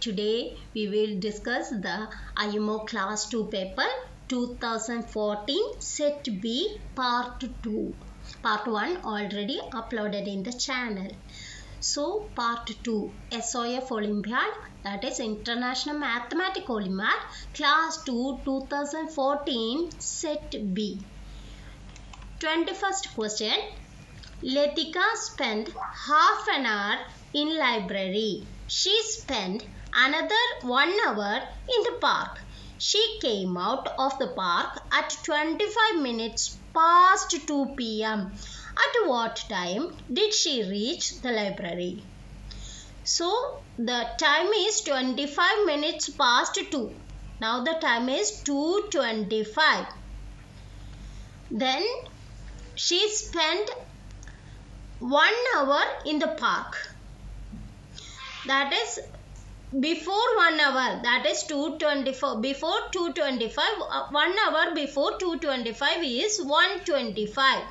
Today we will discuss the IMO Class 2 paper 2014 Set B Part 2. Part 1 already uploaded in the channel. So Part 2 SOF Olympiad, that is International Mathematics Olympiad Class 2 2014 Set B. 21st question. Latika spent half an hour in library. She spent another 1 hour in the park. She came out of the park at 25 minutes past 2 p.m. At what time did she reach the library? So the time is 25 minutes past 2. Now the time is 2:25. Then she spent 1 hour in the park. That is before 1 hour, that is 2:24. Before 2:25, 1 hour before 2:25 is 1:25.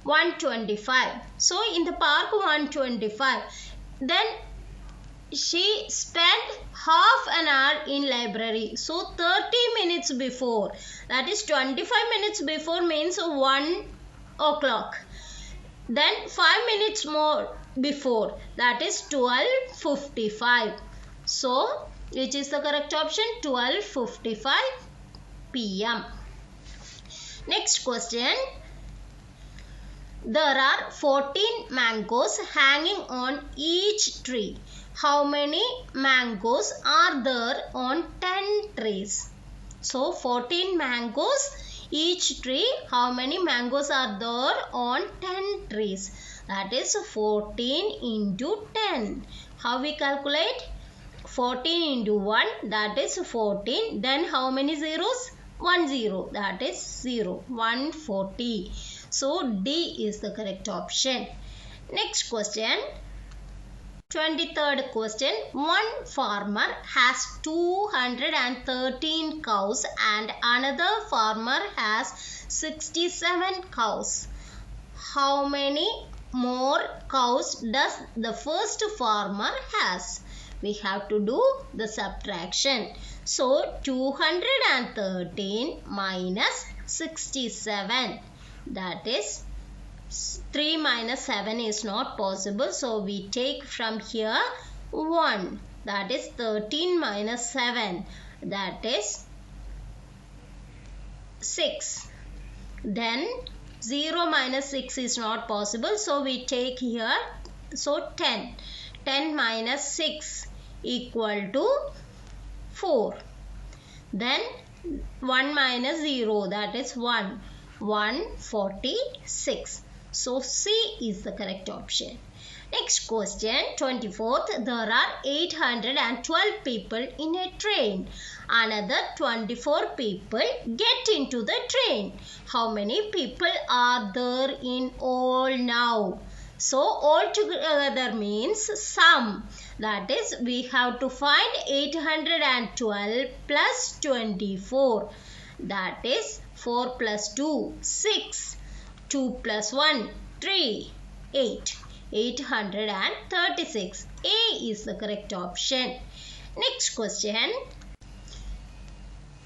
1:25. So in the park 1:25. Then she spent half an hour in library. So 30 minutes before, that is 25 minutes before means 1 o'clock. Then 5 minutes more before, that is 12:55. So which is the correct option? 12:55 p.m. Next question. There are 14 mangoes hanging on each tree. How many mangoes are there on 10 trees? So 14 mangoes each tree. How many mangoes are there on 10 trees? That is 14 into 10. How we calculate? 14 into 1, that is 14. Then how many zeros? 1 0, that is 0. 140. So D is the correct option. Next question. 23rd question. One farmer has 213 cows and another farmer has 67 cows. How many more cows does the first farmer has? We have to do the subtraction. So 213 minus 67, that is 3 minus 7 is not possible. So we take from here 1, that is 13 minus 7, that is 6. Then 0 minus 6 is not possible. So we take here, so 10. 10 minus 6 equal to 4. Then 1 minus 0, that is 1. 146. So C is the correct option. Next question, 24th. There are 812 people in a train. Another 24 people get into the train. How many people are there in all now? So all together means sum. That is, we have to find 812 plus 24. That is 4 plus 2, 6. 2 plus 1, 3, 8. 836. A is the correct option. Next question.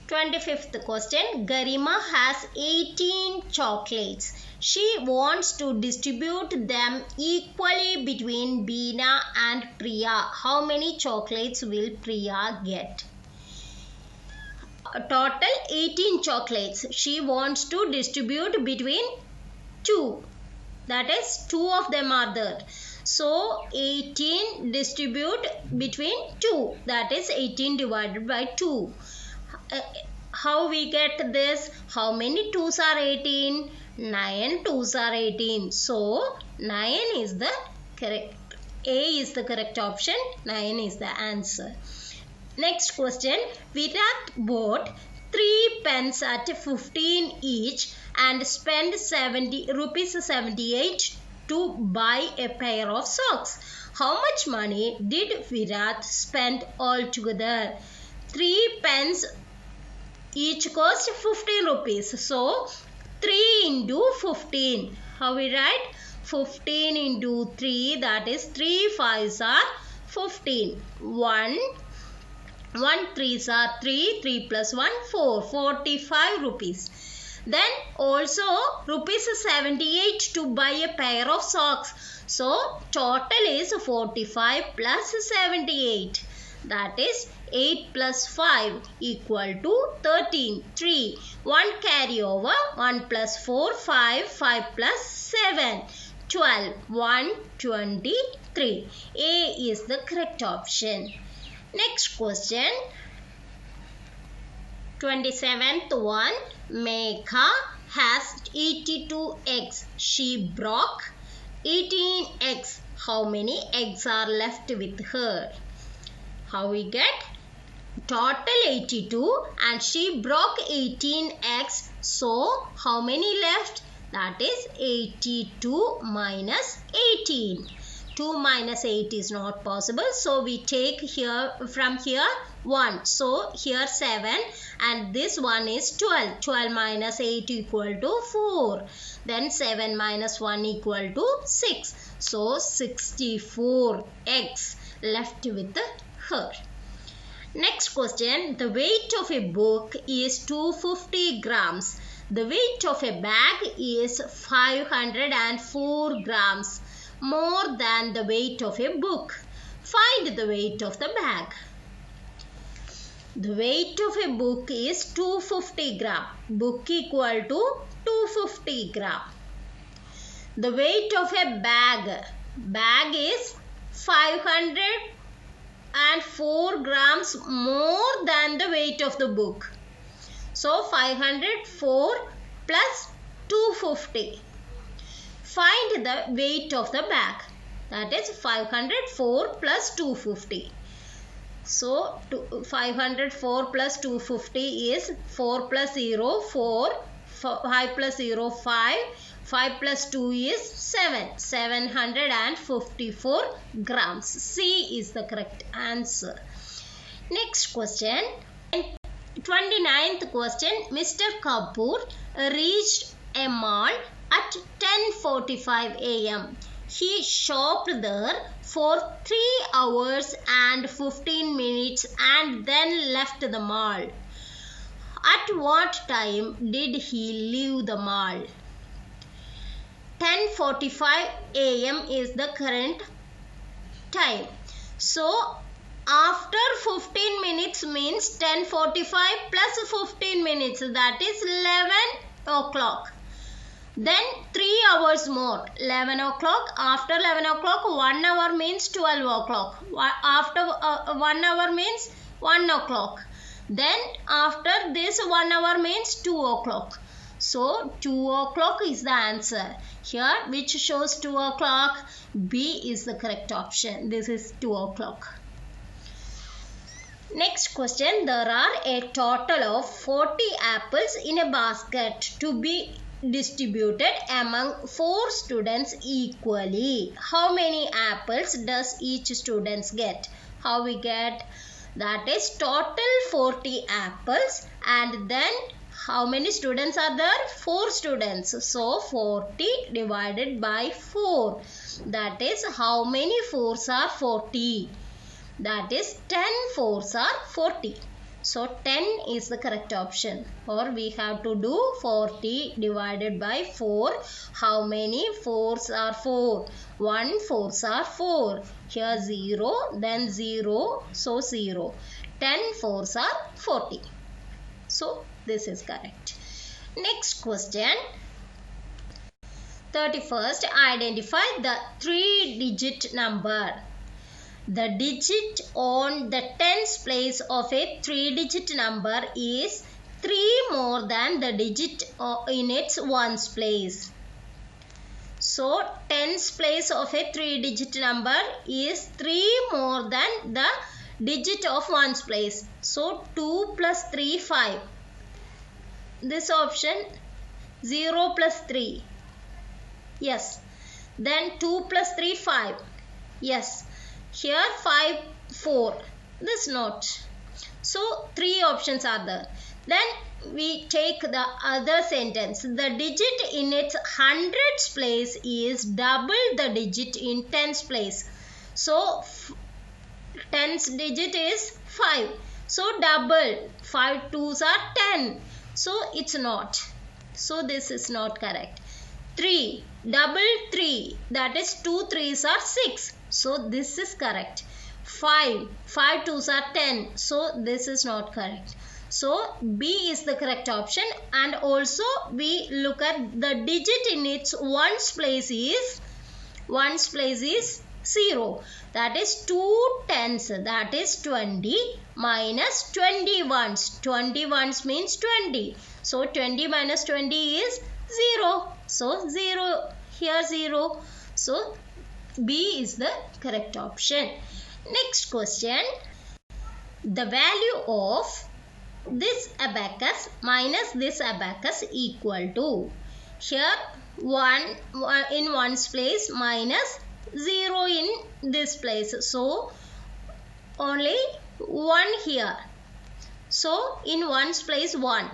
25th question. Garima has 18 chocolates. She wants to distribute them equally between Beena and Priya. How many chocolates will Priya get? Total 18 chocolates. She wants to distribute between 2. That is, 2 of them are there. So 18 distribute between 2. That is 18 divided by 2. How we get this? How many 2's are 18? 9 2's are 18. So 9 is the correct. A is the correct option. 9 is the answer. Next question. Virat bought 3 pens at 15 each and spent rupees 78 to buy a pair of socks. How much money did Virat spend altogether? 3 pens each cost 15 rupees. So 3 into 15. How we write? 15 into 3, that is 3 5s are 15. 1 3s are 3. 3 plus 1 4. 45 rupees. Then also rupees 78 to buy a pair of socks. So total is 45 plus 78. That is 8 plus 5 equal to 13. 3. 1 carry over. 1 plus 4 5. 5 plus 7 12. 1 23. A is the correct option. Next question. 27th one. Megha has 82 eggs. She broke 18 eggs. How many eggs are left with her? How we get? Total 82 and she broke 18 eggs. So how many left? That is 82 minus 18. 2 minus 8 is not possible. So we take here from here 1. So here 7 and this one is 12. 12 minus 8 equal to 4. Then 7 minus 1 equal to 6. So 64 eggs left with her. Next question. The weight of a book is 250 grams. The weight of a bag is 504 grams. More than the weight of a book. Find the weight of the bag. The weight of a book is 250 gram. Book equal to 250 gram. The weight of a bag. Bag is 504 grams more than the weight of the book. So 504 plus 250. Find the weight of the bag. That is 504 plus 250. So 504 plus 250 is 4 plus 0 4. 5 plus 0 5. 5 plus 2 is 7. 754 grams. C is the correct answer. Next question. 29th question. Mr. Kapoor reached a mall at 10:45 a.m. He shopped there for 3 hours and 15 minutes and then left the mall. At what time did he leave the mall? 10:45 a.m. is the current time. So after 15 minutes means 10:45 plus 15 minutes, that is 11 o'clock. Then 3 hours more, 11 o'clock. After 11 o'clock, 1 hour means 12 o'clock. After 1 hour means 1 o'clock. Then after this 1 hour means 2 o'clock. So 2 o'clock is the answer. Here which shows 2 o'clock? B is the correct option. This is 2 o'clock. Next question. There are a total of 40 apples in a basket to be distributed among 4 students equally. How many apples does each student get? How we get? That is total 40 apples and then how many students are there? 4 students. So 40 divided by 4. That is how many 4s are 40? That is 10 4s are 40. So 10 is the correct option. Or we have to do 40 divided by 4. How many 4s are 4? 1 4s are 4. Here 0, then 0, so 0. 10 4s are 40. So this is correct. Next question. 31st. Identify the 3-digit number. The digit on the tens place of a 3-digit number is 3 more than the digit in its ones place. So, tens place of a 3-digit number is 3 more than the digit of ones place. So, 2 plus 3, 5. This option 0 plus 3. Yes. Then 2 plus 3, 5. Yes. Here 5, 4. This not. So 3 options are there. Then we take the other sentence. The digit in its hundreds place is double the digit in tens place. So tens digit is 5. So double. 5 2s are 10. So it's not. So this is not correct. 3. Double 3. That is 2 3s are 6. So this is correct. 5. 5 2s are 10. So this is not correct. So B is the correct option. And also we look at the digit in its ones place is 0. That is 2 tens. That is 20 minus 20 ones. 20 ones means 20. So 20 minus 20 is 0. So 0. Here 0. So B is the correct option. Next question. The value of this abacus minus this abacus equal to. Here 1 in ones place minus 0 in this place. So only 1 here. So in ones place 1.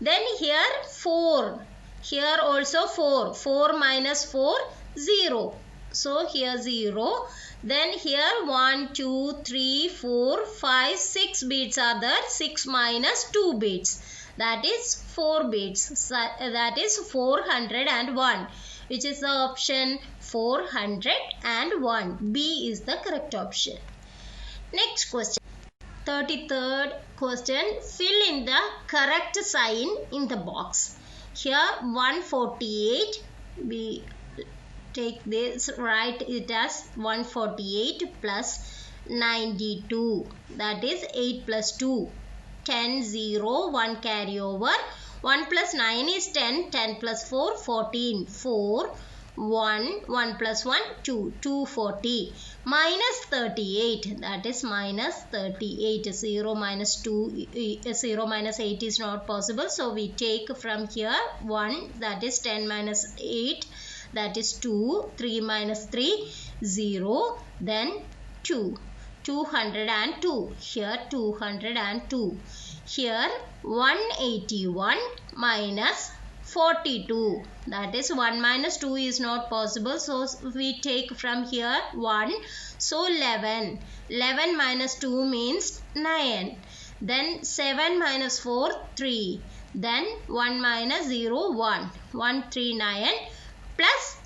Then here 4. Here also 4. 4 minus 4 0. So here 0. Then here 1, 2, 3, 4, 5, 6 beads are there. 6 minus 2 beads. That is 4 beads. That is 401. Which is the option 401. B is the correct option. Next question. 33rd question. Fill in the correct sign in the box. Here 148. We take this, write it as 148 plus 92. That is 8 plus 2. 10, 0, 1 carry over. 1 plus 9 is 10. 10 plus 4, 14. 4, 1, 1 plus 1, 2. 240. Minus 38. That is minus 38. 0 minus 2, 0 minus 8 is not possible. So we take from here 1. That is 10 minus 8. That is 2. 3 minus 3, 0. Then 2. 202. Here 202. Here 181 minus 42. That is 1 minus 2 is not possible. So we take from here 1. So 11. 11 minus 2 means 9. Then 7 minus 4, 3. Then 1 minus 0, 1. 139 plus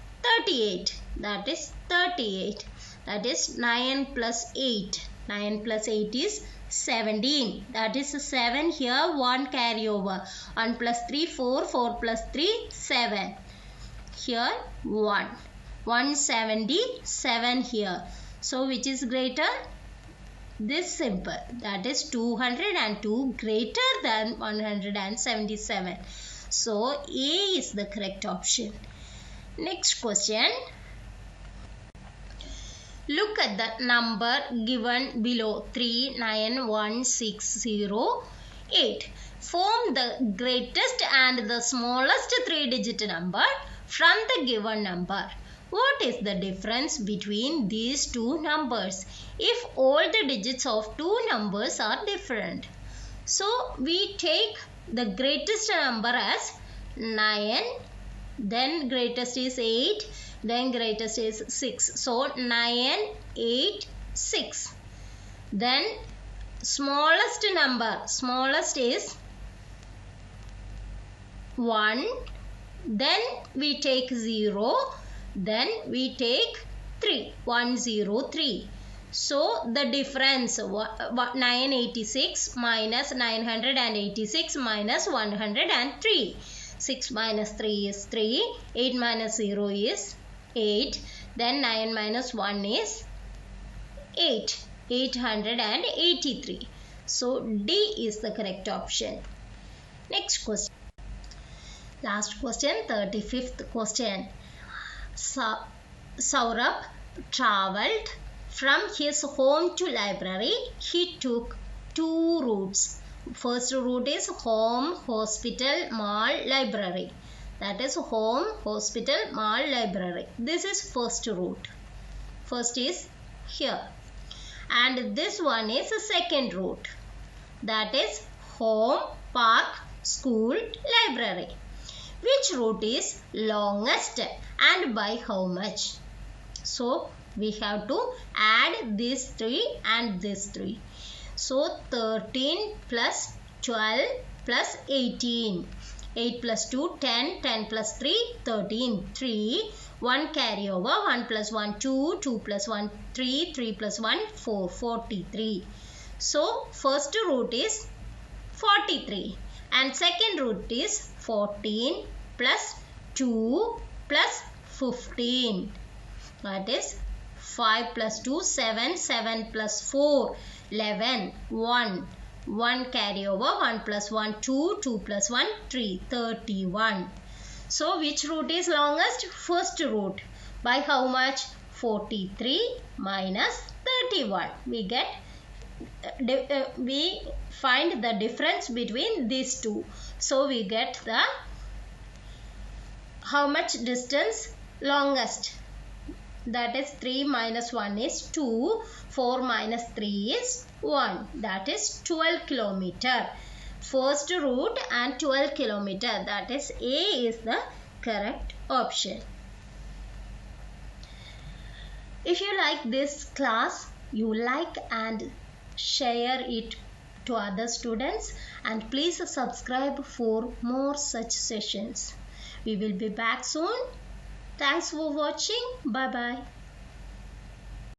38. That is 38. That is 9 plus 8. 9 plus 8 is 17. That is 7 here. 1 carry over. 1 plus 3, 4. 4 plus 3, 7. Here 1. 177 here. So which is greater? This simple. That is 202 greater than 177. So A is the correct option. Next question. Look at the number given below 391608. Form the greatest and the smallest 3-digit number from the given number. What is the difference between these two numbers if all the digits of two numbers are different? So we take the greatest number as 9. Then greatest is 8. Then greatest is 6. So 9, 8, 6. Then smallest number. Smallest is 1. Then we take 0. Then we take 3. 103. So the difference 986 minus 986 minus 103. 6 minus 3 is 3. 8 minus 0 is 8. Then 9 minus 1 is 8. 883. So D is the correct option. Next question. Last question, 35th question. Saurabh travelled from his home to library. He took 2 routes. First route is home, hospital, mall, library. That is home, hospital, mall, library. This is first route. First is here. And this one is the second route. That is home, park, school, library. Which route is longest and by how much? So We have to add these 3 and this 3. So 13 plus 12 plus 18. 8 plus 2, 10. 10 plus 3, 13. 3. 1 carry over. 1 plus 1, 2. 2 plus 1, 3. 3 plus 1, 4. 43. So first root is 43. And second root is 14 plus 2 plus 15. That is 5 plus 2, 7. 7 plus 4, 11. 1. 1 carry over. 1 plus 1, 2. 2 plus 1, 3. 31. So which root is longest? First root. By how much? 43 minus 31. We find the difference between these two. So we get the how much distance longest. That is 3 minus 1 is 2. 4 minus 3 is 1. That is 12 kilometer. First root and 12 kilometer. That is A is the correct option. If you like this class, you like and share it to other students, and please subscribe for more such sessions. We will be back soon. Thanks for watching. Bye bye.